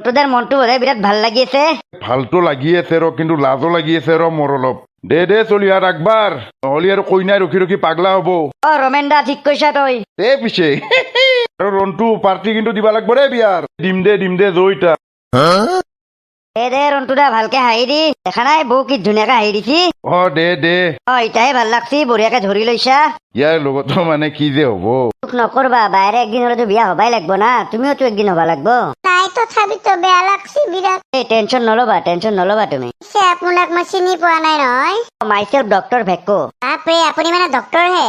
তোদেৰ মনটো বোধহয় বিৰাট ভাল লাগি আছে। ভালতো লাগি আছে ৰ কিন্তু লাজো লাগি আছে ৰ মোৰ অলপ। দে চলি আর একবার নহলে আর কইনাই রখি রখি পাগলা হব। অ রমেন দা ঠিক কৈছা তই। দে পিছে আৰু ৰন্টু পাৰ্টি কিন্তু দিবা লাগব ৰে বিয়াৰ। দিম দে জয়টা। দে ৰন্টু দা ভালকে হাঁহি দি। দেখা নাই বৌ কি ধুনীয়াকে হাঁহি দিছি। দে ইটাহে ভাল লাগছি, বঢ়িয়াকে ধৰি লৈছা। ইয়াৰ লগতো মানে কি যে হব। দুখ নকৰবা, বাইরে একদিন হলেতো বিয়া হবাই লাগবো না, তুমিও তো একদিন হবা লাগবো। তাই তথাপি তো বেয়া লাগছি বিৰাট। এই টেনশন নলবা তুমি। পিছে আপোনাক মই চিনি পোৱা নাই নহয়। মাইসেলফ ডক্টৰ ভেক্কো। বাপৰে আপুনি মানে ডক্টৰ হে।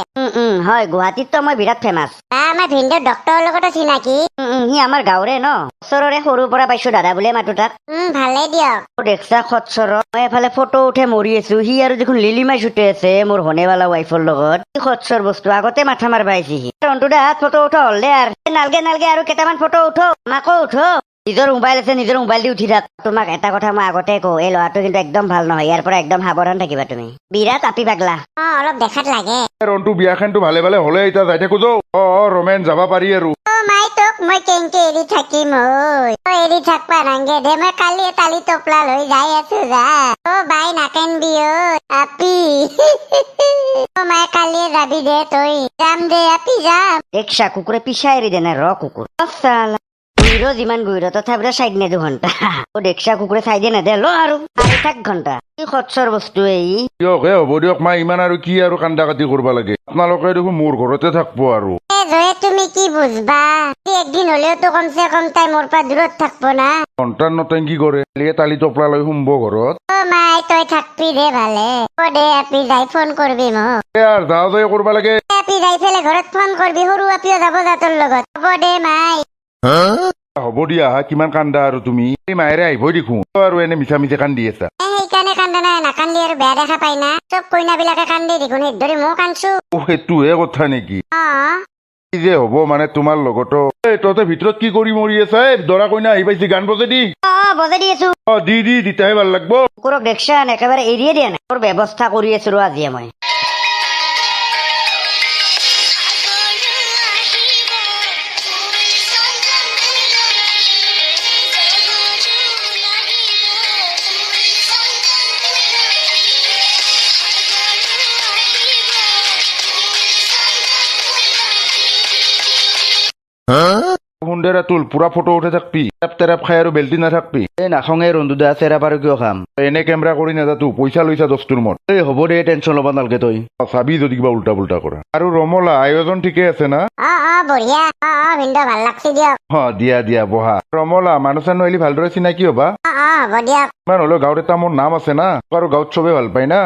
হয়, গুৱাহাটীত তো মই বিৰাট ফেমাস। আমাৰ ভিনদেউ ডক্টৰৰ লগতো চিনাকি। সি আমাৰ গাঁৱৰে ন, ওচৰৰে সৰুৰ পৰা পাইছো দাদা বুলিয়ে মাতো তাক। ভালেই দিয়ক। দেখছা খচ্চৰ, মই এফালে ফটো উঠে মৰি আছো, সি আৰু দেখোন লিলিমাই ছুটে আছে মোৰ হনেৱালা ৱাইফৰ লগত। কি খচ্চৰ বস্তু, আগতে মাথা মাৰবা আহিছি সি। ৰন্টু দা ফটো উঠো হলে আৰু নালগে আৰু কেইটামান ফটো উঠো, মাকো উঠো। নিজৰ মোবাইল আছে, নিজৰ মোবাইল দি উঠি থাক। তোমাক এটা কথা মই আগতে কওঁ, এই ল'ৰাটো কিন্তু একদম ভাল নহয়, ইয়াৰ পৰা একদম সাৱধান থাকিবা তুমি। বিৰাট আপি পাগলা। অলপ দেখাত লাগে। ৰন্টু বিয়াখানটো ভালে হলে এতিয়া যাই থাকো যৌ। ৰমেন যাবা পাৰি আৰু। মাই তোক মই কেনেকে এৰি থাকিম ঐ। এৰি থাকবা নাংগে দে, মই কালি তালি টোপলা লৈ যাই আছো যা। বাই নাকেনবি ঐ আপি। মাই কালিয়ে যাবি দে তই। যাম দে আপি যাম। দেখছা কুকুৰে পিছা এৰি দে নাই ৰ কুকুৰ। গুইৰ যিমান গুইৰ তথাপিতো চাইড নে 2 ঘণ্টা। দেখছা কুকুৰে চাই দিয়ে নেদে ল আৰু 4 ঘণ্টা। কি খচ্চৰ বস্তু এই। দিয়ক হ'ব দিয়ক মা, ইমান আৰু কি আৰু কান্দা কাটি কৰবা লাগে। আপোনালোকে দেখোন মোৰ ঘৰতে থাকবো আৰু। জয়ে তুমি কি বুঝবা, একদিন হলেও তো কমসে কম তাই মোর পা দূৰত থাকবো না। ঘণ্টাৰ নটেংকি কৰে, কালিয়ে তালি টপলা লৈ সোমব ঘৰত। মাই তই থাকবি দে ভালে। দে আপি যাই ফোন কৰবি মোক। আৰ যাও যাই কৰবা লাগে। আপি যাই ফেলে ঘৰত ফোন কৰবি, সৰু আপিও যাব যা তোৰ লগত। হ'ব দে মাই। হ'ব দিয়া, কিমান কান্দা আৰু তুমি। এই মায়েৰে আহিবই দেখো আৰু এনে মিছা মিছা কান্দি আছা। সেইকাৰণে কান্দা নাই, নাকান্দি আৰু বেয়া দেখা পাই না। চব কইনা বিলাকে কান্দি দেখোন, সেইদৰে ময়ো কান্দছো। সেইটোহে কথা নেকি? কি যে হব মানে তোমাৰ লগতো। তহঁতে ভিতৰত কি কৰি মৰি আছা? দৰা কইনা আহি পাইছি, গান বজাই দি। বজাই দি আছো। দি দিতাহে ভাল লাগব। কুকুৰক দেখছা একেবাৰে এৰিয়ে দিয়া নাই। তোৰ ব্যৱস্থা কৰি আছো ৰ আজিয়ে মই। সুন্দৰা তুল পুৰা ফটো উঠে থাকবি। তেৰাপ খাই আৰু বেল্টি নাথাকবি। এই নাখঙে ৰন্ধু দা চেৰা পাৰো কিয় খাম। এনে কেমেৰা কৰি নাযাতো, পইচা লৈছা 10 তোৰ মত। এই হ'ব দে, টেনচন ল'বা নালগে তই। চাবি যদি কিবা উল্টা পুল্টা কৰা। আৰু ৰমলা আয়োজন ঠিকে আছে না? বঢ়িয়া। ভিনদেউ ভাল লাগছি দিয়ক। দিয়া বহা। ৰমলা মানুহ চানুহ আহিলে ভালদৰে চিনাকি হবা। হ'ব দিয়ক। ইমান হলেও গাঁৱত এটা মোৰ নাম আছে না, আৰু গাঁৱত চবে ভাল পায় না।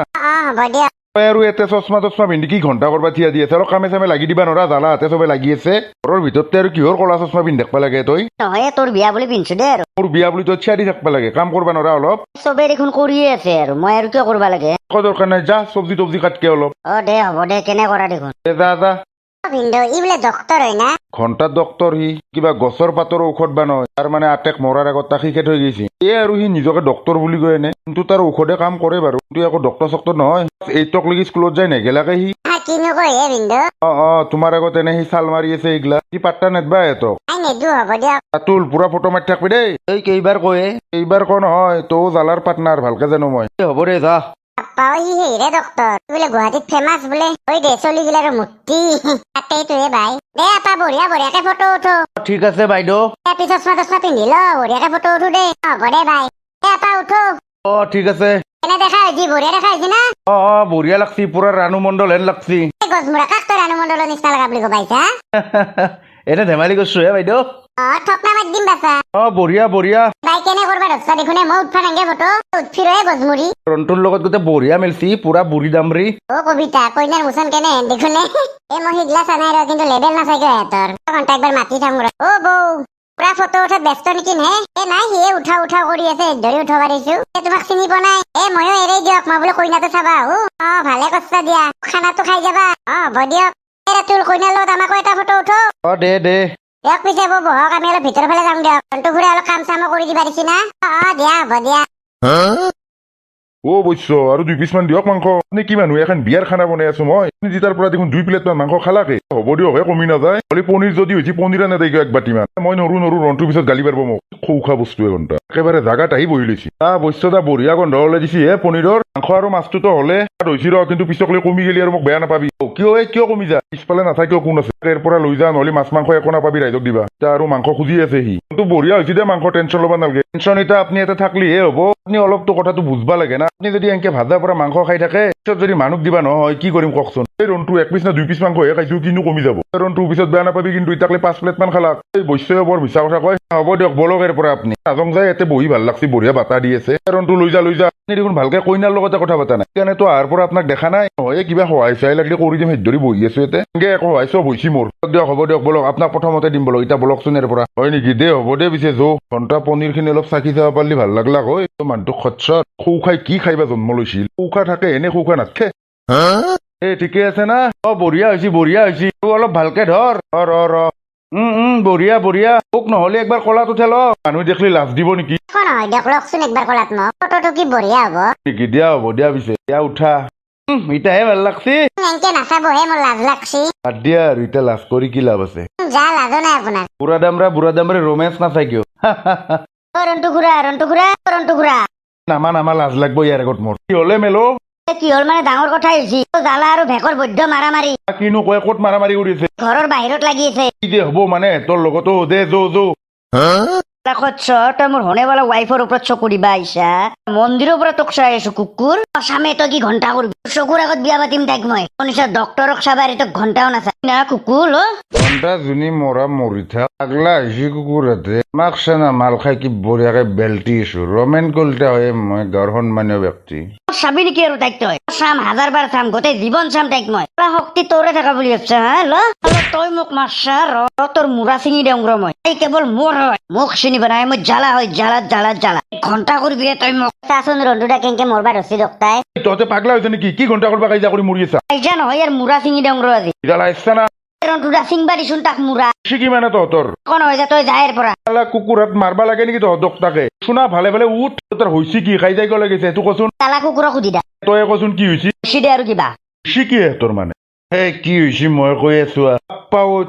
হ'ব দিয়ক। আৰু এতে চচমা পিন্ধি কি ঘণ্টা কৰবা থিয়া দি আছে। অলপ কামে চামে লাগি দিবা নৰা, জালা হাতে চবে লাগি আছে। ঘৰৰ ভিতৰতে আৰু কিহৰ কলা চচমা পিন্ধি থাকবা লাগে তই? নহয় তোৰ বিয়া বুলি পিন্ধছো দে আৰু। মোৰ বিয়া বুলি তই চিয়া দি থাকবা লাগে, কাম কৰবা নৰা অলপ? চবে দেখোন কৰিয়ে আছে আৰু মই আৰু কিয় কৰবা লাগে। দৰকাৰ নাই, যা চব্জি তব্জি কাটকে অলপ। দে হ'ব দে, কেনে কৰা দেখোন। যা। ভিনদেউ ই বোলে ডক্টৰ হয় না? ঘণ্টাত ডক্টৰ সি, কিবা গছৰ পাতৰ ঔষধ বানয়। তাৰ মানে আটেক মৰাৰ আগত তাক শিকাই থৈ গৈছে। আৰু সি নিজকে ডক্টৰ বুলি কয় এনে, কিন্তু তাৰ ঔষধে কাম কৰে বাৰু। কিন্তু আকৌ ডক্টৰ চক্টৰ নহয়। 8 লৈকে স্কুলত যায় নেগেলাকে সি। কিনো কয় হে ভিনদেউ? তোমাৰ আগত এনে সি চাল মাৰি আছে এইগিলা। সি পাত্তা নেদবা এহঁতক। নেদো, হ'ব দিয়ক। তুল পুৰা ফটো মাৰি থাকবি দেই। এই কেইবাৰ কয়ে। এইবাৰ ক নহয়, তৌ জালাৰ পাৰ্টনাৰ ভালকে জানো মই। হ'ব দে যা। সি হেৰে ডক্টৰ বোলে, গুৱাহাটীত ফেমাস বোলে। দে চলি গিলাৰ মূৰ্তি। তাতেইটোহে ভাই। দে আপা বঢ়িয়াকে ফটো উঠো। ঠিক আছে বাইদেউ। চচমা পিন্ধি ল, বঢ়িয়াকে ফটো উঠো দে। হ'ব দে ভাই। আপা উঠো। ঠিক আছে। এনে দেখা হৈছি, বঢ়িয়া দেখা হৈছি না? বঢ়িয়া লাগছি, পুৰা ৰাণু মণ্ডল হেন লাগছি। গছমূৰা কাক তই ৰাণু মণ্ডলৰ নিচিনা লগা বুলি কবাইছা? এনে ধেমালি কৰছো হে বাইদেউ। ঠকনা মাত দিম বাছা। বঢ়িয়া। বাই কেনে কৰবা ধৰছা দেখোনে, মই উঠবা নাংগে ফটো। উঠফি ৰহে গছমুৰি। ৰন্টুৰ লগত গোটেই বঢ়িয়া মিলছি, পুৰা বুঢ়ী দামৰি। কবিতা কইনাৰ মুচন কেনে হেন দেখোনে। মই সিগলা চানাই ৰ, কিন্তু লেবেল নাচাই কিয় সিহঁতৰ। ঘণ্টা একবাৰ মাতি থাকো ৰ। বৌ পুৰা ফটো উঠাত ব্যস্ত নেকি হে? নাই, সিয়ে উঠা কৰি আছে, ধৰি উঠাব পাৰিছো। তোমাক চিনি পোৱা নাই? ময়ো এৰেই দিয়ক, মই বোলে কইনাটো চাবা আহো। ভালে কষ্ট দিয়া, খানাটো খাই যাবা। হ'ব দিয়ক। তোৰ কইনাৰ লগত আমাকো এটা ফটো উঠো। দে দিয়ক পিছে বহক, আমি অলপ ভিতৰৰ ফালে যাম দিয়ক। ঘৰটো ঘূৰাই অলপ কাম চামো কৰি দিবা দিছি না। দিয়া হ'ব দিয়া। অ বৈশ্য আৰু 2 পিছমান দিয়ক মাংস। আপুনি কি মানুহ এখন বিয়াৰ খানা বনাই আছো মই। আপুনি যেতিয়াৰ পৰা দেখোন 2 প্লেটমান মাংস খালাকে। হ'ব দিয়ক কমি নাযায়। খালি পনীৰ যদি হৈছে পনীৰ আনে তাইক 1 বাতিমান। মই নৰো ৰনটোৰ পিছত গালি পাৰিব মোক। খোৱা বস্তু এঘণ্টা একেবাৰে জাগাত আহি বহি লৈছি। বৈশ্য বঢ়িয়া গন্ধ ওলাই দিছি হে পনীৰৰ। মাংস আৰু মাছটোতো হ'লে হৈছে ৰ, কিন্তু পিছকলে কমি গেলি আৰু মোক বেয়া নাপাবি। কিয় কমি যা? পিছফালে নাথাকিও কোন আছে, ইয়াৰ পৰা লৈ যা, নহলে মাছ মাংস একো নাপাবি, ৰাইজক দিবা। এতিয়া আৰু মাংস খুজি আছে সি। কিন্তু বঢ়িয়া হৈছে দে মাংস, টেনশ্যন ল'ব নালাগে। টেনশ্যন এতিয়া আপুনি ইয়াতে থাকলিহে হ'ব। আপুনি অলপতো কথাটো বুজবা লাগে না। আপুনি যদি এনেকে ভাজাৰ পৰা মাংস খাই থাকে, পিছত যদি মানুহ দিবা নহয় কি কৰিম কওকচোন। এই ৰনটো 1 পিছ না 2 পিছ মাংসহে খাইছো, কিনো কমি যাব। ৰনটো পিছত বেয়া নাপাবি, কিন্তু ইটাকলে 5 প্লেটমান খালাক। এই বৈশ্যই বৰ মিছা কথা কয়। হ'ব দিয়ক বলক এৰ পৰা আপুনি। নাজং যায় ইয়াতে বহি ভাল লাগছি, বঢ়িয়া বাতা দি আছে। ৰনটো লৈ যা। আপুনি দেখোন ভালকে কইনাৰ লগতে কথা পাতা নাই। সেইকাৰণেতো আহাৰ পৰা আপোনাক দেখা নাই। হয় কিবা সহায় চাই লাগিলে কৰি দিম, সেই ধৰি বহি আছো ইয়াতে। এনেকে একো সহায় চব হৈছে মোৰ। দিয়ক হ'ব দিয়ক বলক, আপোনাক প্ৰথমতে দিম বলক। এতিয়া বলকচোন ইয়াৰ পৰা। হয় নেকি? দে হ'ব দে পিছে ঘণ্টা পনীৰ খিনি অলপ চাকি চাব পাৰিলি ভাল লাগলাক। হয় মানুহটো খচ্চৰ। সৌ খাই কি খাইবা জন্ম লৈছিল? সৌখা থাকে এনে সৌখা নাথাকে। ঠিকে আছে না? বঢ়িয়া হৈছে। অলপ ভালকে ধৰ। বঢ়িয়া। মোক নহলে একবাৰ কলাত উঠে ল। মানুহ দেখলি লাজ দিব নেকি? নহয় দিয়ক লওকচোন একবাৰ কলাত মোক। ফটোটো কি বঢ়িয়া হ'ব। নেকি? দিয়া হ'ব দিয়া পিছে। দিয়া উঠা। ইটাহে ভাল লাগছি। এনেকে নাচাবহে, মোৰ লাজ লাগছি। বাদ দিয়া আৰু এতিয়া লাজ কৰি কি লাভ আছে? যা লাজো নাই আপোনাৰ। বুঢ়া দামৰে ৰোমেন্স নাচাই কিয়? ৰন্টু খুৰা নামা লাজ লাগব ইয়াৰ আগত মোৰ। কি হলে মেলো? কি হ'ল মানে ডাঙৰ কথাই হৈছে। জ্বালা আৰু ভেকৰ বৈদ্য মাৰামাৰি কিনো কয়, ক'ত মাৰামাৰি কৰিছে? ঘৰৰ বাহিৰত লাগি আছে। কি যে হব মানে তোৰ লগতো দে যো। তই মোৰ হনেৱালা ৱাইফৰ ওপৰত চকু দিবা আহিছা। মন্দিৰৰ পৰা তোক চাই আছো কুকুৰ। স্বামী তই কি ঘণ্টা কৰিবি? চকুৰ আগত বিয়া পাতিম তাইক মই। শুনিছা ডক্তৰক চাবাৰি তোক ঘণ্টাও নাচাই না কুকুৰ। ঘণ্টা যোনি মৰা মৰি থাক। আগলা আহিছি কুকুৰতে মাক চানা মাল খাই কি বঢ়িয়াকে বেলটি আছো। ৰমেন কলিতা হয় মই, গাঁৱৰ সন্মানীয় ব্যক্তি। চাবি নেকি আৰু তাইক? তই চাম 1000 বাৰ চাম, গোটেই জীৱন চাম তাইক মই। শক্তি তোৰে থকা বুলি ভাবছা হা? তই মোক মাৰছা ৰ, তোৰ মূৰা চিঙি দেওঁ ৰ মই। এই কেৱল মোৰ হয়, মোক চিনি বনাই মই জ্বালা হয়। জ্বালা ঘণ্টা কৰিবি তই মোক। চাচোন ৰন্টুটা কেনেকে মৰবা ধৰছি ডক্তাই। তহঁতে পাগলা হৈছে নেকি? কি ঘণ্টা কৰবা কাজিয়া কৰি মৰি আছা? কাইজা নহয় ইয়াৰ মূৰা চিঙি দেওঁ ৰ আজি। জ্বালা ইচ্ছা না ৰন্টুটা চিংবা দিছোন তাক মূৰা। শিকি মানে তহঁতৰ কোন হৈ যা তই যায়ৰ পৰা। কুকুৰত মাৰবা লাগে নেকি তহঁতক? তাকে শুনা ভালে উঠ। তোৰ হৈছে কি? খাই যাই গলে গৈছে এইটো কচোন। তালা কুকুৰক সুধি দা। তই কচোন কি হৈছে? দে আৰু কিবা শিকি তোৰ মানে কি হৈছে মই কৈ আছো।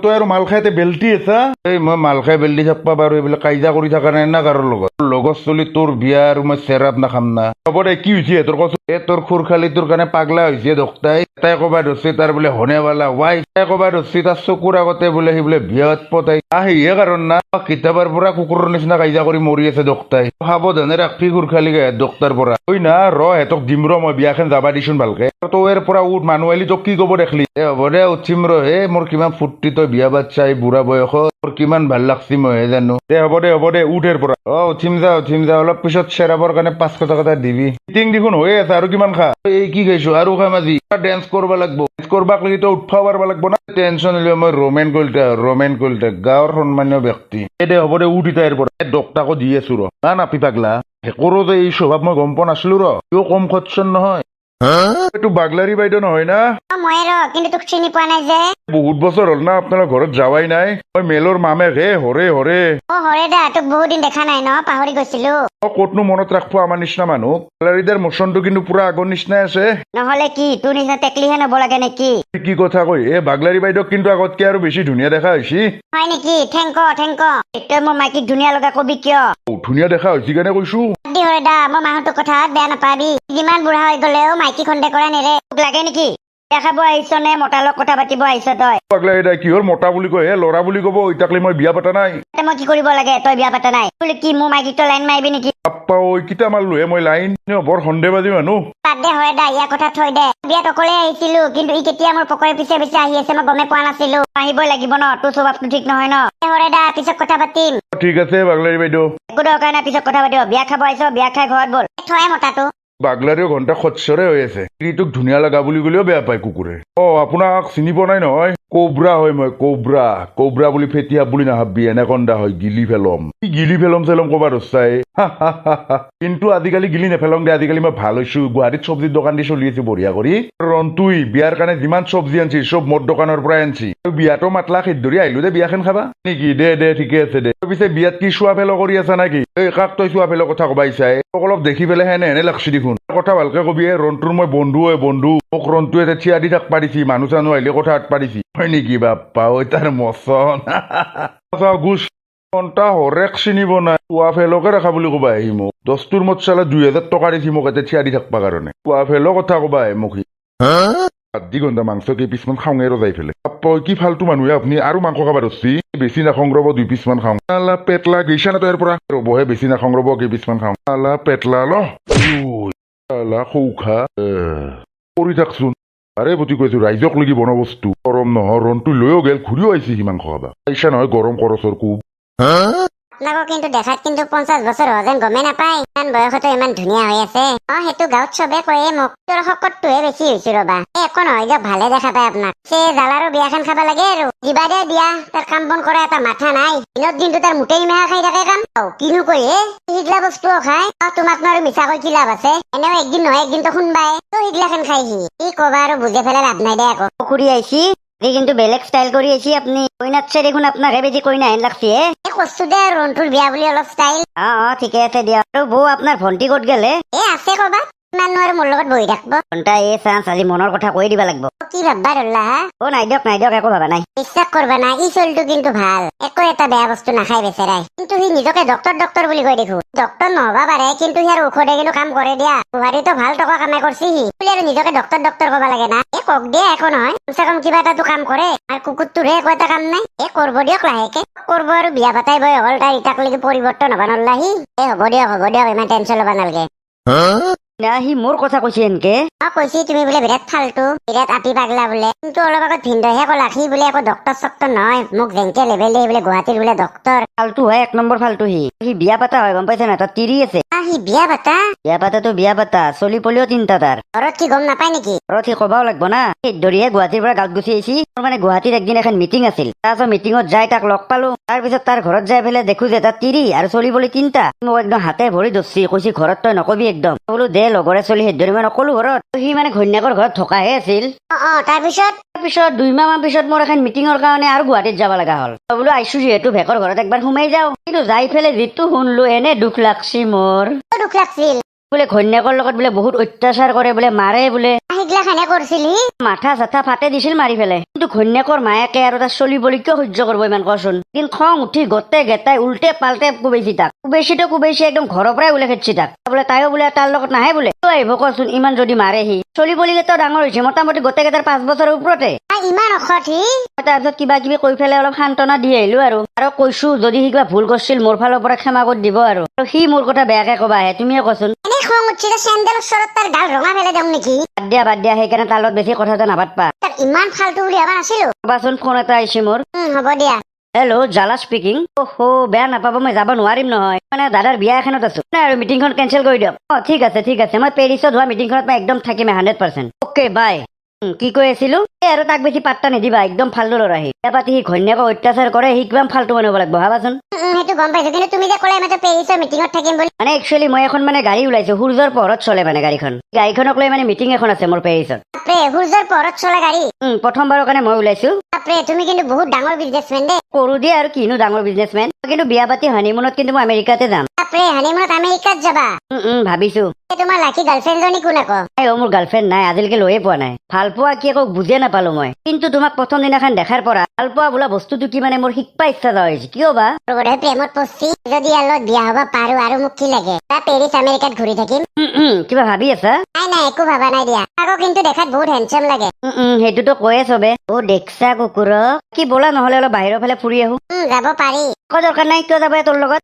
তই আৰু মাল খাই বেলটি আছা? এই মই মাল খাই বেলটি থাকবা বাৰু, এইবিলাক কাজিয়া কৰি থকা নাই না কাৰোৰ লগত চলি তোৰ বিয়া আৰু মই চেৰাপ নাখাম না। হ'ব দে কি হৈছে তোৰ কচোন? তোৰ খুৰ খালি তোৰ কাৰণে পাগলা হৈছে ডক্তাই। তাই কবা ধৰছি তাৰ বোলে হনেৱালা ৱাইফ। তাই কবা ধৰছি তাৰ চকুৰ আগতে বোলে সি বোলে বিয়াত পতাই। সেয়ে কাৰণ না কিতাপৰ পৰা কুকুৰৰ নিচিনা কাজিয়া কৰি মৰি আছে ডক্তাই। সাৱধানে ৰাখবি খুৰ খালি ডক্তাৰ পৰা। ঐ না সিহঁতক দিম ৰ মই, বিয়াখন যাবা দিছোন ভালকে। তইৰ পৰা উঠ, মানুহ আহিলি তোক কি কব দেখলি? হ'ব দে উঠিম ৰ। মোৰ কিমান ফূৰ্তি তই বিয়া বাচ্ছা এই বুঢ়া বয়সত। মোৰ কিমান ভাল লাগছি মইহে জানো। হ'ব দে উঠেৰ পৰা। উঠিম যা। অলপ পিছত চেৰাবৰ কাৰণে 500 টকা দিবি। মিটিং দেখোন হৈয়ে আছে, আৰু কিমান খা? এই কি খাইছো আৰু খাম আজি। ডেন্স কৰবা লাগবো। কৰবাক লাগি তই উঠবা পাৰবা লাগবো না। টেনশ্যন হলে মই ৰমেন কলিতা গাঁৱৰ সন্মানীয় ব্যক্তি। হ'ব দে উঠ ইটাৰ পৰা। ডক্তাকো দি আছো ৰ। নাপি পাগলা হেকৰো যে এই স্বভাৱ মই গম পোৱা নাছিলো ৰ। কিয় কম খচ্চন নহয়? এইটো বাগলাৰী বাইদেউ নহয় না? মই কিন্তু তোক চিনি পোৱা নাই যে। বহুত বছৰ হ'ল না আপোনাৰ ঘৰত যাৱাই নাই। মই মেলৰ মামেক হে। হৰে হৰে দা, তোক বহুত দিন দেখা নাই ন, পাহৰি গৈছিলো। ক'তনো মনত ৰাখবো আমাৰ নিচিনা মানুহ। বাগলাৰীদাৰ মোচনটো কিন্তু পুৰা আগৰ নিচিনাই আছে। নহলে কি তোৰ নিচিনা টেকলিহে নব লাগে নেকি? কি কথা কয় বাগলাৰী বাইদেউক কিন্তু আগতকে আৰু বেছি ধুনীয়া দেখা হৈছে। হয় নেকি? থেংক তই মোৰ মাইকীক ধুনীয়া লগা কবি কিয়? ধুনীয়া দেখা হৈছে কাৰণে কৈছো। হৰে দা, মই মাহঁতৰ কথা বেয়া নাপাবি। যিমান বুঢ়া হৈ গলেও মাইকী খন্দে কৰা নেৰে। তোক লাগে নেকি? দেখাব আহিছ নে মতাৰ লগত কথা পাতিব আহিছ? তই বাগলাৰীদাই কি হ'ল মতা বুলি কয় ল'ৰা বুলি কব। ইটাকলে মই বিয়া পাতা নাই। মই কি কৰিব লাগে? তই বিয়া পাতা নাই বুলি কি মোৰ মাইকীক তই লাইন মাৰিবি নেকি? কিতা মাৰলো মই লাইন? বৰ সন্দেহবাদী মানুহ। বাদ দে হৰে দা, ইয়াৰ কথা থৈ দে। বিয়াত অকলে আহিছিলো, কিন্তু ই কেতিয়া মোৰ পকৰে পিছে আহি আছে মই গমে পোৱা নাছিলো। আহিবই লাগিব ন, তোৰ স্বভাৱটো ঠিক নহয় ন। হৰে দা, পিছত কথা পাতিম। ঠিক আছে বাগলাৰী বাইদেউ। একো দৰকাৰ নাই, পিছত কথা পাতিব। বিয়া খাব আহিছ, বিয়া খাই ঘৰত বল। থয় মতাটো। বাগলাৰীও ঘণ্টা খচ্চৰে হৈ আছে। তোক ধুনীয়া লগা বুলি কলেও বেয়া পায় কুকুৰে। আপোনাক চিনি পোৱা নাই নহয়? কোব্ৰা হয় মই, কোব্ৰা বুলি ফেটিয়া বুলি নাভাবি। এনেকন্দা হয় গিলি ফেলম চেলম কবা ধৰচাই। কিন্তু আজিকালি গিলি নেপেলং দে, আজিকালি মই ভাল হৈছো। গুৱাহাটীত চব্জিৰ দোকান দি চলি আছো বঢ়িয়া কৰি। ৰন্তুই বিয়াৰ কাৰণে যিমান চব্জি আনছি চব মোৰ দোকানৰ পৰাই আনছি। বিয়াতো মাতলা খেদ ধৰি আহিলো দে বিয়াখন খাবা নেকি? দে দে ঠিকে আছে দে। পিছে বিয়াত কি চোৱা ফেলো কৰি আছা নেকি? এই কাক তই চোৱা ফেলৰ কথা কবা ইচ্ছা? অলপ দেখি পেলাই হেনে লাগছি দেখোন। কথা ভালকে কবি। ৰন্তুৰ মই বন্ধু বন্ধু। মোক ৰন্তুৱে থিয়া দি থাক পাৰিছি, মানুহ চানুহ আহিলে কথা হাত পাৰিছি। হয় নেকি বাপ্পা? ঐ তাৰ মচন গুচ ঘণ্টা হৰেক চিনিব নাই। চোৱা ফেলকে ৰাখা বুলি কবা আহি মোক। দস্তুৰ মত চালা 2000 টকা দিছি মোক এতিয়া থিয়া দি থাকবা কাৰণে। চোৱা ফেলো কথা কবা আহে মোক সি। 2 ঘণ্টা মাংস কেইপিছমান খাওঁ আৰু যাই ফেলে। কি ফাল্টু মানুহে আপুনি আৰু মাংস খাবা ধৰছি। বেছি নাখাওঁ ৰ'ব 2 পিছমান খাওঁ। আলা পেটলা গৈছা না তইৰ পৰা? ৰ'বহে বেছি নাখাওঁ ৰ'ব কেইপিছমান খাওঁ। আলা পেটলা ল আলা সৌখা কৰি থাকচোন। আৰে বুটি কৈছো ৰাইজক লাগি বনোৱা বস্তু গৰম নহয়। ৰনটো লৈও গেল ঘূৰিও আহিছে সি মাংস খাবা। পাইছা নহয় গৰম খৰচৰ কোব। আপোনাকো কিন্তু দেখাত কিন্তু 50 বছৰ হোৱা যেন গমেই নাপায়। ইমান বয়সতো ইমান ধুনীয়া হৈ আছে। সেইটো গাঁৱত চবে কয়ে মোক। তোৰ শকতটোহে বেছি হৈছে ৰবা। একো নহয় দিয়ক, ভালে দেখা পায় আপোনাক। জালাৰো বিয়াখন খাব লাগে আৰু। দিবা দে বিয়া, তাৰ কাম বন কৰা এটা মাথা নাই। দিনটো তাৰ মোটেই মেহা খাই থাকে কাম। কিনো কয় সিগলা বস্তুও খাই। তোমাক আৰু মিছা কৈ কি লাভ আছে? এনেও একদিন নহয় একদিন তো শুনবাই। তো সিগলাখন খাই কি কবা আৰু বুজে ফেলে লাভ নাই দে আকৌ। পুখুৰী আইছি কিন্তু বেলেগ ষ্টাইল কৰি আইছি আপনি। কইনাতছে দেখোন আপনাকে বেছি কইনা হেন লাগছি হে। কৈছো দে ৰন্তুৰ বিয়া বুলি অলপ ষ্টাইল। ঠিকে আছে দিয়া। আৰু বৌ আপোনাৰ ভন্টি ক'ত গেলে? আছে কবা। ইমান আৰু মোৰ লগত বহি থাকব। ঘণ্টা চান্স আজি মনৰ কথা কৈ দিবা লাগব। কি ভাববা ধৰলা হা? নাই দিয়ক একো ভাবা নাই। বিশ্বাস কৰবা না, ই চলটো কিন্তু ভাল। একো এটা বেয়া বস্তু নাখায় বেচেৰাই। কিন্তু সি নিজকে ডক্তৰ বুলি কৈ দেখো। ডক্তৰ নহবা পাৰে, কিন্তু সিয়াৰ ঔষধে কিন্তু কাম কৰে দিয়া। গুৱাহাটীতো ভাল টকা কামাই কৰছি সি। আৰু নিজকে ডক্তৰ কবা লাগে না। কক দিয়া একো নহয়। কমচে কম কিবা এটাতো কাম কৰে। আৰু কুকুৰটোৰহে একো এটা কাম নাই। কৰব দিয়ক লাহেকে। কৰব আৰু বিয়া পাতাই বয় হল তাৰ ইটাক লাগি পৰিৱৰ্তন হবা নল্লা সি। হ'ব দিয়ক ইমান টেনচন ল'বা নালগে। সি মোৰ কথা কৈছে এনকে। কৈছি তুমি বোলে বিৰাট ফাল্টু, বিৰাট আপি পাগলা বোলে। কিন্তু অলপ আগত ভিনদহে কলা সি বোলে একো ডক্তৰ নহয়। মোক যেনকে লেবেল দিয়ে বোলে গুৱাহাটীৰ বোলে ডক্তৰ। ফাল্টু হয়, 1 নম্বৰ ফাল্টু সি বিয়া পাতা হয় গম পাইছে না? তাত তিৰি আছে। সি বিয়া পাতা? বিয়া পাতা চলি পলিও 3টা তাৰ। ঘৰত কি গম নাপায় নেকি? ঘৰত সি কবাও লাগব না। ধৰিহে গুৱাহাটীৰ পৰা গাঁৱত গুচি আহিছি। মানে গুৱাহাটীত একদিন এখন মিটিং আছিল। তাৰপিছত মিটিঙত যাই তাক লগ পালো। তাৰপিছত তাৰ ঘৰত যাই পেলাই দেখো যে তাত তিৰি আৰু চলি পলি 3টা। মোক একদম হাতে ভৰি ধৰছি। কৈছি ঘৰত তই নকবি একদম। বোলো দে লগৰে চলি হেদ ধৰি মই নকলো ঘৰত। সি মানে ঘৈণীয়েকৰ ঘৰত থকাহে আছিল। তাৰপিছত 2 মাহ মান পিছত মোৰ এখন মিটিঙৰ কাৰণে আৰু গুৱাহাটীত যাব লগা হ'ল। বোলো আইছো যিহেতু ভেকৰ ঘৰত একবাৰ সোমাই যাও। কিন্তু যাই পেলাই যিটো শুনলো এনে দুখ লাগছি মোৰ। দুখ লাগছিল বোলে ঘৈণীয়েকৰ লগত বোলে বহুত অত্যাচাৰ কৰে বোলে, মাৰে বোলে। সিগলাখানে কৰিছিলি? মাথা চাথা ফাটে দিছিল মাৰি পেলাই। কিন্তু ঘৈণীয়েকৰ মায়েকে আৰু তাৰ চলি বলি কিয় সহ্য কৰিব ইমান কচোন। কিন্তু খং উঠি গোটেই গেটাই উল্টে পাল্টে কোবাইছি তাক। কোবাইছি একদম ঘৰৰ পৰাই ওলাই খেদছি তাক। বোলে তাইও বোলে তাৰ লগত নাহে বোলে। তই আহিব কচোন ইমান যদি মাৰে সি। চলি বলি কেইটাও ডাঙৰ হৈছে, মোটামুটি গোটেই কেইটাৰ 5 বছৰৰ ওপৰতে। ইমান অসৎ সি। তাৰপিছত কিবা কিবি কৈ পেলাই অলপ সান্তনা দি আহিলো আৰু কৈছো যদি সি কিবা ভুল কৰিছিল মোৰ ফালৰ পৰা ক্ষমা কৰি দিব আৰু সি মোৰ কথা বেয়াকে কবা আহে। তুমিয়ে কচোন। খং উঠিলে চেন্দেলৰ ওচৰত তাৰ গাল ৰঙা ফেলে দিওঁ নেকি? বাদ দিয়া সেইকাৰণে তাৰ লগত বেছি কথা নাপাতবা। তাৰ ইমান ফাল্টু বুলি ভাবা নাছিলো। কবাচোন ফোন এটা আহিছে মোৰ। হ'ব দিয়া। হেল্ল' জালা স্পিকিং। বেয়া নাপাব, মই যাব নোৱাৰিম নহয়। মানে দাদাৰ বিয়া এখনত আছো আৰু মিটিংখন কেঞ্চেল কৰি দিয়ক। ঠিক আছে মই পেৰিছত হোৱা মিটিংখনত মই একদম থাকিম 100%। Okay bye. কি কৈ আছিলো? আৰু তাক বেছি পাত্তা নিদিবা, একদম ফাল্টু ল'ৰা সি। বিয়া পাতি সি ঘৈণীয়েকক অত্যাচাৰ কৰে, সি কিমান ফাল্টু বনাব লাগিব ভাবাচোন। সেইটো গম পাইছো, কিন্তু তুমি যে ক'লা মই পেৰিছৰ মিটিঙত থাকিম বুলি। মানে একচুৱেলি মই এখন মানে গাড়ী ওলাইছো, সূৰ্যৰ পোহৰত চলে মানে গাড়ীখনক লৈ মানে মিটিং এখন আছে মোৰ পেৰিছত। সূৰ্যৰ পোহৰত চলা গাড়ী? প্ৰথমবাৰৰ কাৰণে মই ওলাইছো। তুমি কিন্তু বহুত ডাঙৰ বিজনেছমেন দেই। কৰো দিয়ে আৰু কিনো ডাঙৰ বিজনেছমেন। কিন্তু বিয়া পাতি হানিমুনত কিন্তু মই আমেৰিকাতে যাম। হানিমুনত আমেৰিকাত যাবা? ভাবিছো। তোমাৰ লাকি গাৰ্লফ্ৰেণ্ডজনী কোন আকৌ? মোৰ গাৰ্লফ্ৰেণ্ড নাই, আজিলৈকে লৈয়ে পোৱা নাই। ভাল পোৱা কি আকৌ বুজিয়ে নাপালো মই। কিন্তু তোমাক প্ৰথম দিনাখন দেখাৰ পৰা ভাল পোৱা বোলা বস্তুটো কি মানে মোৰ শিকবা ইচ্ছা যোৱা হৈছে। কিয় বা? প্ৰেমত পচছি। যদি ইয়াৰ লগত বিয়া হব পাৰো আৰু মোক কি লাগে? পেৰিছ আমেৰিকাত ঘূৰি থাকিম। কিবা ভাবি আছা? নাই একো ভাবা নাই দিয়া। আকৌ কিন্তু দেখাত বহুত হেণ্ডচাম লাগে। সেইটোতো কয়ে চবে। দেখছা কুকুৰক। কি বলা নহলে অলপ বাহিৰৰ ফালে ফুৰি আহো। যাব পাৰি। দৰকাৰ নাই, কিয় যাব তোৰ লগত?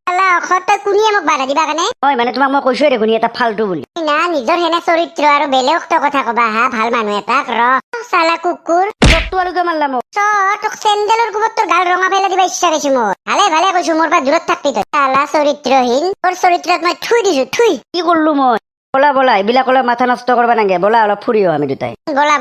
তই কোনিয়ে মোক বাধা দিবা কাৰণে? মানে তোমাক মই কৈছোৱে দেখোন এটা ফাল্টু বুলি। না নিজৰ হেনে চৰিত্ৰ আৰু বেলেগতো কথা কবা হা। ভাল মানুহ এটাক চালা কুকুৰ। মাৰলা মোক। তোক চেন্দেলৰ কোবত তোৰ গাল ৰঙা ফেলে দিবা ইচ্ছা গৈছে মোৰ। ভালে কৈছো, মোৰ পৰা দূৰত থাকবি তই। চালা চৰিত্ৰহীন। তোৰ চৰিত্ৰত মই থুই দিছো। কি কৰিলো মই? বলা এইবিলাক অলপ মাথা নষ্ট কৰবা নাগে। বলা অলপ ফুৰি আমি দুটাই। বলা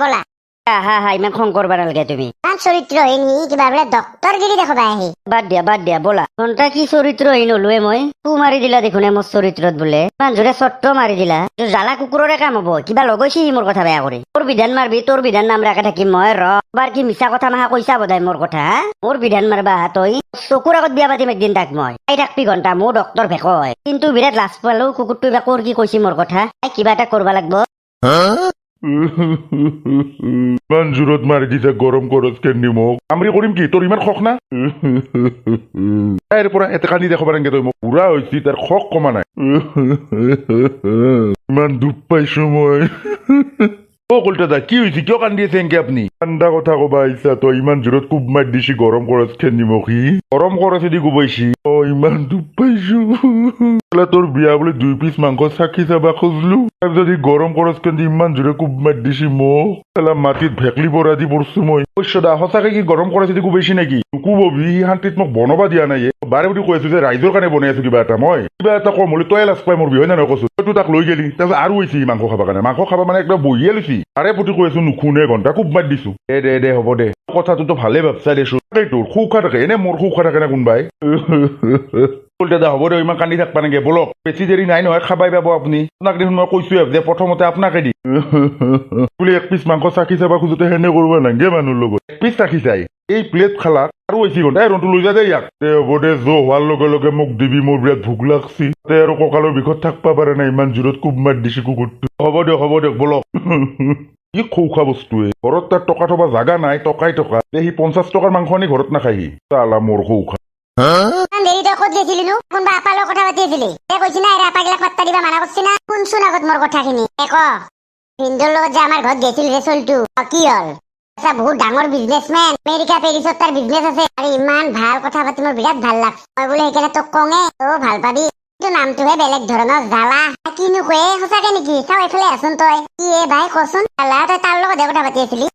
হা হা ইমান খং কৰবা নালাগে তুমি ইমান চৰিত্ৰহীন সি কিবা বোলে ডক্তৰগিৰি দেখবা আহি বাদ দিয়া ব'লা ঘণ্টা কি চৰিত্ৰহীন হলোৱে মই তু মাৰি দিলা দেখোনে মোৰ চৰিত্ৰত বোলে ইমান জোৰে চট্ট মাৰি দিলা এইটো জালা কুকুৰৰে কাম হ'ব কিবা লগৈছি মোৰ কথা বেয়া কৰি তোৰ বিধান মাৰবি তোৰ বিধান নামৰাকে থাকিম মই এবাৰ কি মিছা কথা মাহা কৈছা বধাই মোৰ কথা মোৰ বিধান মাৰবা তই চকুৰ আগত বিয়া পাতিম একদিন তাক মই তাই থাকবি ঘণ্টা মোৰ ডক্তৰ ভেক হয় কিন্তু বিৰাট লাজ পালো কুকুৰটো বা কোৰ কি কৈছি মোৰ কথা কিবা এটা কৰবা লাগব ইমান জোৰত মাৰি দিছে গৰম কৰচ কেন্দি মোক আমৰি কৰিম কি তোৰ ইমান খক না তাইৰ পৰা এটা কান্দি দেখাব নাগে তই মোক পুৰা হৈছি তাৰ খক কমা নাই ইমান দুখ পাইছো মই অ কলতাদা কি হৈছে কিয় কান্দি আছে এনকে আপুনি কান্দা কথা কবা আহিছা তই ইমান জোৰত কোব মাৰি দিছি গৰম কৰচ কেন্দি মোক সি গৰম কৰচেদি কোবাইছি অ ইমান দুখ পাইছো তোৰ বিয়া বুলি 2 পিচ মাংস চাকি চাবা খুজলো যদি গৰম কৰচ কেন্দি ইমান জোৰে কোব মাৰি দিছি মোক মাটিত ভেকলি পৰা দি পৰছো মই দা সঁচাকে কি গৰম কৰচেদি কোবাইছি নেকি নুকুববি সি শান্তিত মোক বনাবা দিয়া নাই বাৰে বুলি কৈ আছো যে ৰাইজৰ কাৰণে বনাই আছো কিবা এটা মই কিবা এটা কম হলে তই লাজ পাই মোৰ বিহয় নাই কৈছো তইতো তাক লৈ গেলি তাৰপিছত আৰু হৈছি মাংস খাবা কাৰণে মাংস খাবা মানে একদম বহিয়ে লৈছি তাৰে প্ৰতি কৈ আছো নুশুনে ঘণ্টা কোব মাৰি দিছো দে হ'ব দে কথাটোতো ভালে ভাবছা দেছো তোৰ সুখা থাকে এনে মোৰ সুখা থাকে না কোনবাই দাদা হ'ব দে ইমান কান্দি থাকবা নেকি বলক বেছি দেৰি নাই নহয় খাবাই পাব আপুনি আপোনাক দেখোন মই কৈছো যে প্ৰথমতে আপোনাকে দি বুলি 1 পিচ মাংস চাকি চাবা খোজোতে সেনে কৰিব নাগে মানুহৰ লগত 1 পিচ চাকি চাই এই প্লেট খালা আৰু হৈছি ঘণ্টা ৰনটো লৈ যা দে ইয়াক হ'ব দে হোৱাৰ লগে লগে মোক দিবি মোৰ বিৰাট ভোক লাগছি আৰু কঁকালৰ বিষত থাকবা পাৰে নাই ইমান জোৰত কোব মাৰি দিছি কুকুৰটো হ'ব দিয়ক বলক কি খৌখা বস্তুৱে ঘৰত তাৰ টকা থবা জাগা নাই টকাই টকা সি 50 টকাৰ মাংস আনি ঘৰত নাখায়হি চালা মোৰ খৌখা দেৰি তই ক'ত গৈছিলি নো কোনবা আপাৰ লগত কথা পাতি আছিলি কৈছি না আপাগিলাক পাত্তা দিবা মানা কৰছি না শুনচোন আগত মোৰ কথাখিনি ভিন্দৰ লগত যে আমাৰ ঘৰত গৈছিল যে চলটো কি হল বহুত ডাঙৰ বিজনেছমেন আমেৰিকা পেৰিছত তাৰ বিজনেছ আছে আৰু ইমান ভাল কথা পাতি মোৰ বিৰাট ভাল লাগছে মই বোলে সেইকাৰণে তোক কঙে তই ভাল পাবি কিন্তু নামটোহে বেলেগ ধৰণৰ জালা কিনো কয়ে সঁচাকে নেকি চাও এইফালে আছোন তই কি ভাই কচোন জালা তই তাৰ লগতে কথা পাতি আছিলি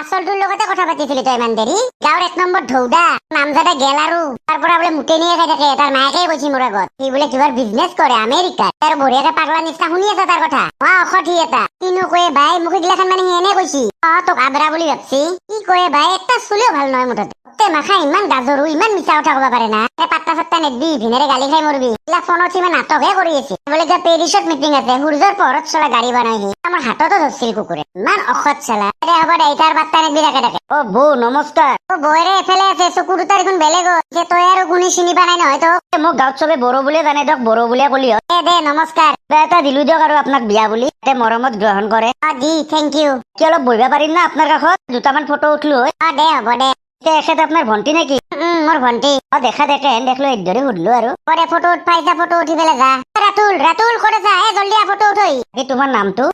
আচলটোৰ লগতে কথা পাতিছিলি তই ইমান দেৰি গাঁৱৰ 1 নম্বৰ ধৌদা নামজাদা গেল আৰু তাৰ পৰা বোলে মুটে নিয়ে খাই থাকে তাৰ মায়েকে কৈছি মোৰ আগত সি বোলে কিবাৰ বিজনেছ কৰে আমেৰিকাত তাৰ বঢ়িয়াকে পাগলা নিচিনা শুনি আছে তাৰ কথা অসঠি এটা কিনো কয়ে ভাই মোক এইগিলাখান মানে সি এনে কৈছি তোক আবৰা বুলি ভাবছি কি কয়ে ভাই একটা চুলিও ভাল নহয় মুঠতে মাখা ইমান গাজৰো ইমান মিছা কথা কব পাৰে না পাত্তা চাত্তা নেদবি ভিনেৰে গালি খাই মৰবি এইবিলাক ফোনত ইমান নাটকহে কৰি আছে বোলে যে পেৰিছত মিটিং আছে সূৰ্যৰ পোহৰত চলা গাড়ী বনাইহি আমাৰ হাততো ধৰছিল কুকুৰে ইমান অসৎ চলা হ'ব দে তাৰ বাৰ্তা নেদবি থাকে অ বৌ নমস্কাৰ বৌৰে এফালে আছে চকু দুটাৰ দেখোন বেলেগ যে তই আৰু কোনে চিনি পা নাই নহয় তো মোক গাঁৱত চবে বড়ো বুলিয়ে জানে দিয়ক বড়ো বুলিয়ে কলি দে নমস্কাৰ কিবা এটা দিলো দিয়ক আৰু আপোনাক বিয়া বুলি মৰমত গ্ৰহণ কৰে দি থেংক ইউ কি অলপ বহিব পাৰিম না আপোনাৰ কাষত দুটামান ফটো উঠলো দে হ'ব দে এখেত আপোনাৰ ভণ্টি নেকি মোৰ ভণ্টি দেখা দেখলো একদৰে সুধলো আৰু ফটো উঠাইছা ফটো উঠি পেলাই যা ৰাতুল ক'ত আছা জলদি ফটো উঠৈ তোমাৰ নামটো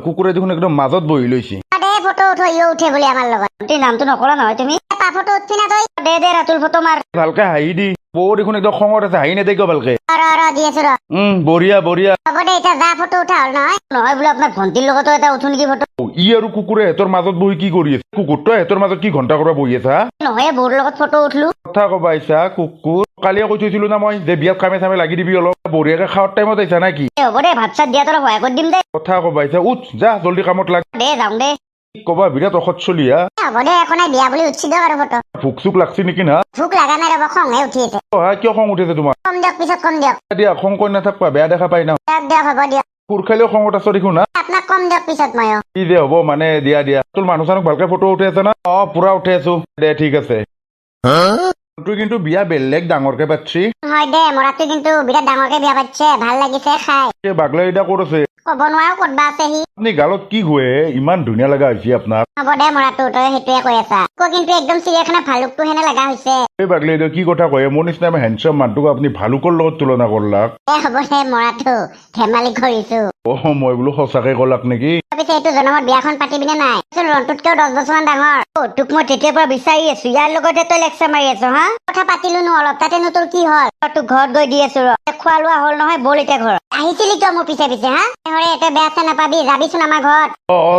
কুকুৰে দেখোন একদম মাজত বহি লৈছে ফটো উঠৈ উঠে বুলি আমাৰ লগত ভণ্টিৰ নামটো নকলা নহয় তুমি ফটো উঠবি না তই দে ৰাতুল ফটো মাৰ ভালকে হাঁহি দি বৌ দেখোন একদম খঙত আছে হাঁহি নেদেকিব ভালকে দি আছো বঢ়িয়া হ'ব দে এতিয়া যা ফটো উঠা হ'ল নহয় বোলে আপোনাৰ ভণ্টিৰ লগতো এটা উঠো নেকি ফটো ই আৰু কুকুৰে হেতৰ মাজত বহি কি কৰি আছে কুকুৰটো হেতৰ মাজত কি ঘণ্টা কৰা বহি আছা নহয় বৌৰ লগত ফটো উঠলো কথা কবা আহিছা কুকুৰ কালিয়ে কৈ থৈছিলো না মই যে বিয়াত কামে চামে লাগি দিবি অলপ বঢ়িয়াকে খাৱাৰ টাইমত আহিছা না কি হ'ব দে ভাত চাত দিয়াত অলপ সহায় কৰি দিম দে কথা কবা আহিছা উঠ যা জলদি কামত লাগ দে যাওঁ দে কবা বিৰাট অসৎ চলি হা হ'ব দে একো নাই বিয়া বুলি উঠছি দিয়ক আৰু ফটো ভোক চোক লাগছি নেকি না ভোক লগা নাই ৰ'ব খংহে উঠি আছে কিয় খং উঠিছে তোমাৰ কম দিয়ক পিছত কম দিয়ক দিয়া খং কৰি নাথাকবা বেয়া দেখা পাই না দিয়ক হ'ব দিয়ক কুৰ খালেও খঙত আছ দেখোন না আপোনাক কম দিয়ক পিছত ময়ো কি যে হ'ব মানে দিয়া তোৰ মানুহ চানুক ভালকে ফটো উঠি আছে না পুৰা উঠি আছো দে ঠিক আছে তোৰ কিন্তু বিয়া বেলেগ ডাঙৰকে পাতছি হয় দে মৰাটো কিন্তু বিৰাট ডাঙৰকে বিয়া পাতিছে ভাল লাগিছে খাই বাগলা ইটা ক'ত আছে ক'ব নোৱাৰো ক'তবা আছে সি আপুনি গালত কি ঘূৰে ইমান ধুনীয়া লগা হৈছে আপোনাক হ'ব দে মৰাটো তই সেইটোৱে কৈ আছা কিন্তু একদম চিৰিয়াখানা ভালুকটো হেনে লগা হৈছে এই বাগলা ইটা কি কথা কয় মোৰ নিচিনা হেণ্ডচাম মানুহটোক আপুনি ভালুকৰ লগত তুলনা কৰলাক হ'ব দে মৰাটো ধেমালি কৰিছো মই বোলো সঁচাকে কলাক নেকি পিছে এইটো জনমত বিয়াখন পাতিবিনে নাই ৰন্টুতকেও 10 বছৰমান ডাঙৰ তোক মই তেতিয়াৰ পৰা বিচাৰি আছো ইয়াৰ লগতে তই লেকচাৰ মাৰি আছ হা কথা পাতিলো নো অলপ তাতেনো তোৰ কি হ'ল তোক ঘৰত গৈ দি আছো খোৱা লোৱা হ'ল নহয় বল এতিয়া ঘৰত আহিছিলি কিয় মোৰ পিছে পিছে হা এতিয়া বেয়া চেয়া নাপাবি যাবিচোন আমাৰ ঘৰত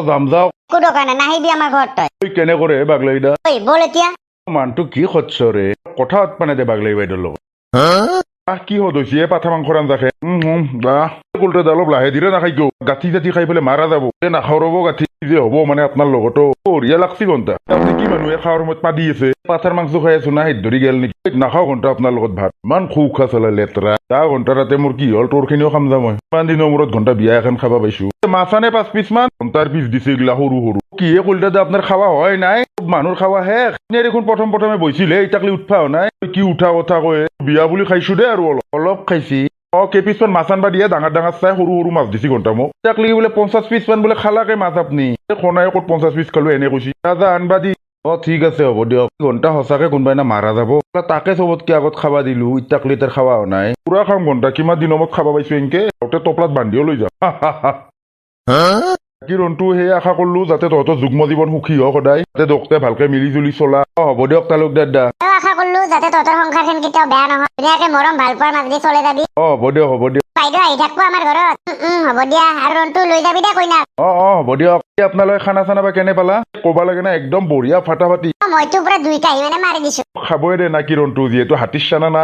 যাম যাওক একো দৰকাৰ নাই নাহিবি আমাৰ ঘৰত তই কেনে কৰে বাগলা ইটা বল এতিয়া মানুহটো কি সচ্ছৰে কথা পানে দে বাগলাই বাইদেউৰ লগত কি হত হৈছে পাঠা মাংসৰ আঞ্জাখে অলপ লাহে ধীৰে নাখাই কিয় গাঁঠি জাঠি খাই পেলাই মাৰা যাব নাখাও ৰব গাঁঠি কি যে হ'ব মানে আপোনাৰ লগতো বঢ়িয়া লাগছি ঘণ্টা আপুনি কি মানুহে খাৱাৰ সময়ত পাদি আছে পাঠাৰ মাংস খাই আছো না হেত ধৰি গেল নেকি নাখাওঁ ঘণ্টা আপোনাৰ লগত ভাত ইমান খু খা চলে লেতেৰা তাৰ ঘণ্টা ৰাতে মোৰ কি হ'ল তোৰ খিনিও খাম যাম মই ইমান দিনৰ মূৰত ঘণ্টা বিয়া এখন খাবা পাইছো মাছানে 5 পিচ মান ঘণ্টাৰ পিচ দিছে এইগিলা সৰু সৰু কিহে কলিতা যে আপোনাৰ খাৱা হয় নাই মানুহৰ খাৱা শেষ দেখোন প্ৰথমে বৈছিলে ইটাকলি উঠা হোৱা নাই কি উঠা কথা কয় বিয়া বুলি খাইছো দে আৰু অলপ খাইছি কেইপিচমান মাছ আনবা দিয়ে ডাঙৰ ডাঙৰ চাই সৰু সৰু মাছ দিছি ঘণ্টা মোক তাক লাগি বোলে 50 পিচ মান বোলে খালাকে মাছ আপুনি খনাই ক'ত 50 পিচ খালো এনে কৈছি দাদা আনবা দি ঠিক আছে হ'ব দিয়ক ঘণ্টা সঁচাকে কোনোবাই না মাৰা যাব তাকে চবতকে আগত খাবা দিলো ইটাকলি তাৰ খাৱা হোৱা নাই পুৰা খাম ঘণ্টা কিমান দিনৰ মূৰত খাবা পাইছো এনকে টপলাত বান্ধিও লৈ যাম কি ৰনটো সেই আশা কৰিলো যাতে তহঁতৰ যুগ্ম জীৱন সুখী হওক সদায় যাতে দকতে ভালকে মিলি জুলি চলা হ'ব দিয়ক তালুক দাদা আশা কৰিলো যাতে তহঁতৰ সংসাৰখন কেতিয়াও বেয়া নহয় ধুনীয়াকে মৰম ভাল পোৱাৰ মাজেদি চলে যাবি হ'ব দিয়ক বাইদেউ আহি থাকবো আমাৰ ঘৰত হ'ব দিয়া আৰু ৰনটো লৈ যাবি দে কইনাক হ'ব দিয়ক আপোনালোকে খানা চানা বা কেনে পালা ক'বা লাগে না একদম বঢ়িয়া ফাটাফাটি মইতো পুৰা 2 কাঁহি মানে মাৰি দিছো খাবই দে না কি ৰনটো যিহেতু হাতীৰ চানা না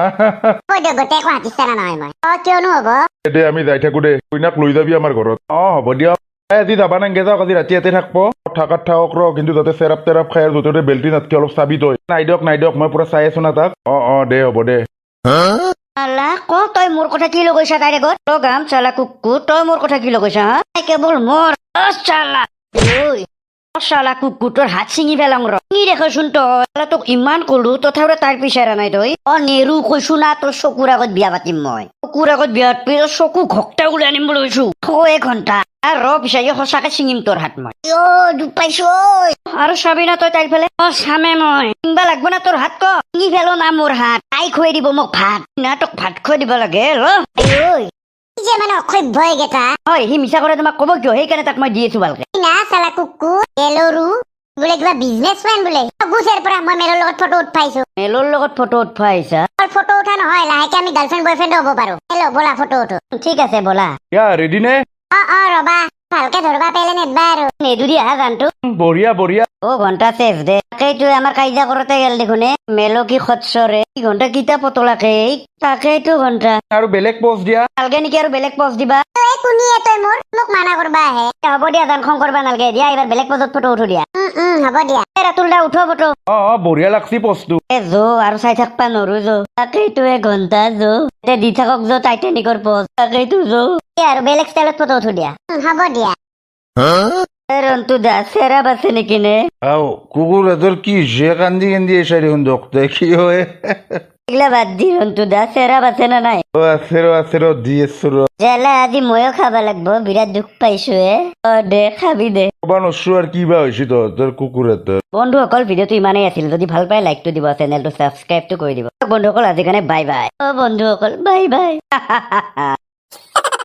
কৈ দিয়ক গোটেই একো হাতিছা না নহয় মই কিয়নো হ'ব দে আমি যাই থাকো দে কইনাক লৈ যাবি আমাৰ ঘৰত হ'ব দিয়ক আজি যাবা নাংগে যাওক আজি ৰাতি ইয়াতে থাকব থাকাত থাকক ৰ কিন্তু যাতে চেৰাপ তেৰাপ খাই আৰু য'তে বেল্টি নাতকে অলপ চাবি তই নাই দিয়ক মই পুৰা চাই আছো না তাক দে হ'ব দে আল্লাহ ক তই মোৰ কথা কি লগাইছা তাইৰ আগত তই গাম চালা কুকুৰ তই মোৰ কথা কি লগাইছা হা তাই কেৱল মোৰ চালা চালা কুকুৰ তোৰ হাত ছিঙি পেলাং ৰ কি দেখোচোন তই তোক ইমান কলো তথাপিও তাইৰ পিছাৰা নাই তই নেৰু কৈছো না তোৰ চকুৰ আগত বিয়া পাতিম মই চকুৰ আগত বিয়া পাতি চকু ঘকটা ওলাই আনিম বুলি কৈছো ঘণ্টা ৰ পিছাই সঁচাকে ছিঙিম তোৰ হাত মই দুখ পাইছো আৰু চাবি না তই তাইৰ ফালে চামে মই চিঙবা লাগব না তোৰ হাত ছিঙি ফেলো না মোৰ হাত তাই খুৱাই দিব মোক ভাত না তোক ভাত খুৱাই দিব লাগে যে মানে অসভ্য এইকেইটা হয় সি মিছা কৰে তোমাক ক'ব কিয় সেইকাৰণে তাক মই দি আছো ভালকে না চালা কুকু এলৰু বোলে কিবা বিজনেছমেন বোলে গুচেৰ পৰা মই মেলৰ লগত ফটো উঠাইছো মেলৰ লগত ফটো উঠোৱা আহিছা ফটো উঠা নহয় লাহেকে আমি গাৰ্লফ্ৰেণ্ড বয়ফ্ৰেণ্ড হ'ব পাৰো হেল্ল' ব'লা ফটো উঠো ঠিক আছে ব'লা ৰেডি নে ৰবা ভালকে ধৰবা পেলে নেদবা আৰু নেদু দি আহা গানটো বঢ়িয়া ঘণ্টা চেফ দে তাকেইতো আমাৰ কাজিয়া কৰোতে গেল দেখোন মেলো কি খচ্চৰে কি ঘণ্টা কিতা পতলাকে তাকেইতো ঘণ্টা আৰু বেলেগ পোষ্ট দিয়া নালগে নেকি আৰু বেলেগ পজ দিবা কোনিয়ে তই মোক মানা কৰবা আহে হ'ব দিয়া গান খং কৰবা নালগে দিয়া এইবাৰ বেলেগ পজত ফটো উঠো দিয়া হ'ব দিয়া ৰাতুল দা উঠো ফটো বঢ়িয়া লাগছি পোষ্টটো আৰু চাই থাকবা নৰো তাকেইতো ঘণ্টা দি থাকক টাইটানিকৰ পজ তাকেইতো আৰু বেলেগ ষ্টাইলত ফটো উঠো দিয়া হ'ব দিয়া ৰন্তু দা চেৰাপ আছে নেকি নে কুকুৰ এটোৰ কি হৈছে কান্দি এসে দেখোন দকতে কি হয় এগুলা বাদ দি ৰন্তু দা চেৰাপ আছে না নাই আছে ৰ দি আছো ৰ জেলা আজি ময়ো খাবা লাগবো বিৰাট দুখ পাইছো দে খাবি দে কবা নছো আৰু কিবা হৈছে তহঁতৰ কুকুৰ এটোৰ বন্ধুসকল ভিডিঅ'টো ইমানেই আছিল যদি ভাল পায় লাইকটো দিব চেনেলটো ছাবস্ক্ৰাইবটো কৰি দিব বন্ধুসকল আজি কাৰণে বাই বাই বন্ধুসকল বাই বাই